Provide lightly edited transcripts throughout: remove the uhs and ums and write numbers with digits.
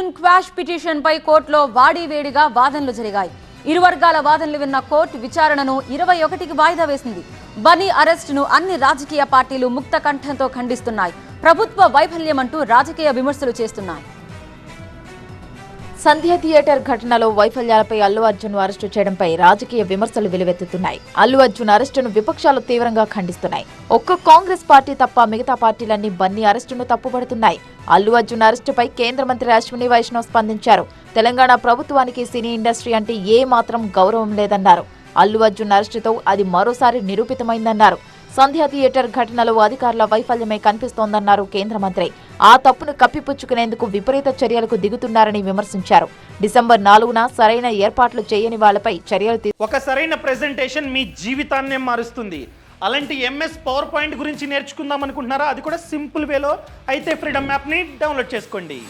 Arjun quash petition పై కోర్టులో వాడివేడిగా వాదనలు జరిగాయి. ఇరు వర్గాల వాదనలు విన్న కోర్టు విచారణను 21కి వాయిదా వేసింది. బన్నీ అరెస్టును అన్ని రాజకీయ పార్టీలు ముక్త కంఠంతో ఖండిస్తున్నాయి. ప్రభుత్వ వైఫల్యమంటూ రాజకీయ విమర్శలు చేస్తున్నాయి. సంధ్య థియేటర్ ఘటనలో వైఫల్యాలపై అల్లు అర్జున్ అరెస్టు చేయడంపై రాజకీయ విమర్శలు వెలువెత్తుతున్నాయి. అల్లు అర్జున్ అరెస్టును విపక్షాలు తీవ్రంగా ఖండిస్తున్నాయి. ఒక్క కాంగ్రెస్ పార్టీ తప్ప మిగతా పార్టీలన్నీ బన్నీ అరెస్టును తప్పుపడుతున్నాయి. అల్లు అర్జున్ అరెస్టుపై కేంద్ర మంత్రి అశ్విని వైష్ణవ్ స్పందించారు. తెలంగాణ ప్రభుత్వానికి సినీ ఇండస్ట్రీ అంటే ఏ మాత్రం గౌరవం లేదన్నారు. అల్లు అర్జున్ అరెస్టుతో అది మరోసారి నిరూపితమైందన్నారు. సంధ్య థియేటర్ ఘటనలో అధికారుల వైఫల్యమే కనిపిస్తోందన్నారు కేంద్ర మంత్రి. ఆ తప్పును కప్పిపుచ్చుకునేందుకు విపరీత చర్యలకు దిగుతున్నారని విమర్శించారు. డిసెంబర్ 4న సరైన ఏర్పాట్లు చేయని వాళ్లపై చర్యలు ఒక సరైన ప్రెజెంటేషన్ మీ జీవితాన్నే మారుస్తుంది. అలాంటి ఎంఎస్ పవర్ పాయింట్ గురించి నేర్చుకుందాం అనుకుంటున్నారా? అది కూడా సింపుల్ వేలో. అయితే ఫ్రీడమ్ యాప్ని డౌన్లోడ్ చేసుకోండి.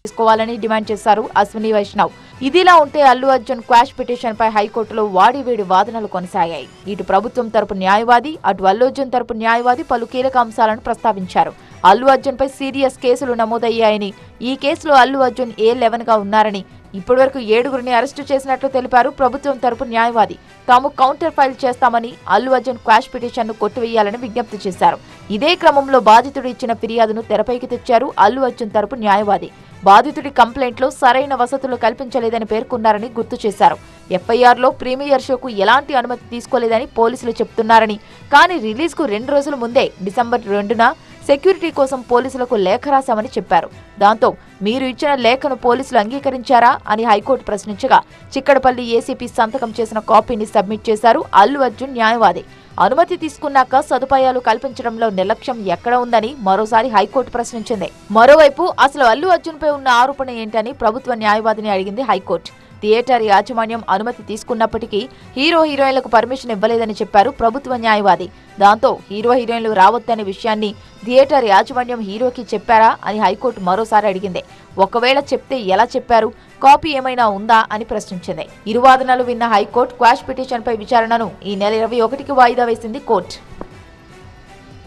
తీసుకోవాలని డిమాండ్ చేశారు అశ్విని వైష్ణవ్. ఇదిలా ఉంటే అల్లు అర్జున్ క్వాష్ పిటిషన్ పై హైకోర్టులో వాడివేడి వాదనలు కొనసాగాయి. ఇటు ప్రభుత్వం తరపు న్యాయవాది, అటు అల్లు అర్జున్ తరపు న్యాయవాది పలు కీలక అంశాలను ప్రస్తావించారు. అల్లు అర్జున్ పై సీరియస్ కేసులు నమోదయ్యాయని, ఈ కేసులో అల్లు అర్జున్ A11 గా ఉన్నారని, ఇప్పటివరకు 7గురిని అరెస్టు చేసినట్లు తెలిపారు ప్రభుత్వం తరపు న్యాయవాది. తాము కౌంటర్ ఫైల్ చేస్తామని అల్లు అర్జున్ క్వాష్ పిటిషన్ ను కొట్టివేయాలని విజ్ఞప్తి చేశారు. ఇదే క్రమంలో బాధితుడు ఇచ్చిన ఫిర్యాదును తెరపైకి తెచ్చారు అల్లు అర్జున్ తరపు న్యాయవాది. బాధితుడి కంప్లైంట్లో సరైన వసతులు కల్పించలేదని పేర్కొన్నారని గుర్తు చేశారు. FIRలో ప్రీమియర్ షోకు ఎలాంటి అనుమతి తీసుకోలేదని పోలీసులు చెప్తున్నారని, కానీ రిలీజ్కు 2 రోజుల ముందే డిసెంబర్ 2న సెక్యూరిటీ కోసం పోలీసులకు లేఖ రాశామని చెప్పారు. దాంతో మీరు ఇచ్చిన లేఖను పోలీసులు అంగీకరించారా అని హైకోర్టు ప్రశ్నించగా చిక్కడపల్లి ఏసీపీ సంతకం చేసిన కాపీని సబ్మిట్ చేశారు అల్లు అర్జున్ న్యాయవాది. అనుమతి తీసుకున్నాక సదుపాయాలు కల్పించడంలో నిర్లక్ష్యం ఎక్కడ ఉందని మరోసారి హైకోర్టు ప్రశ్నించింది. మరోవైపు అసలు అల్లు అర్జున్ పై ఉన్న ఆరోపణ ఏంటని ప్రభుత్వ న్యాయవాదిని అడిగింది హైకోర్టు. థియేటర్ యాజమాన్యం అనుమతి తీసుకున్నప్పటికీ హీరోయిన్లకు పర్మిషన్ ఇవ్వలేదని చెప్పారు ప్రభుత్వ న్యాయవాది. దాంతో హీరోయిన్లు రావద్దనే విషయాన్ని థియేటర్ యాజమాన్యం హీరోకి చెప్పారా అని హైకోర్టు మరోసారి అడిగింది. ఒకవేళ చెప్తే ఎలా చెప్పారు, కాపీ ఏమైనా ఉందా అని ప్రశ్నించింది. ఇరు వాదనలు విన్న హైకోర్టు క్వాష్ పిటిషన్ పై విచారణను ఈ నెల 21కి వాయిదా వేసింది కోర్టు.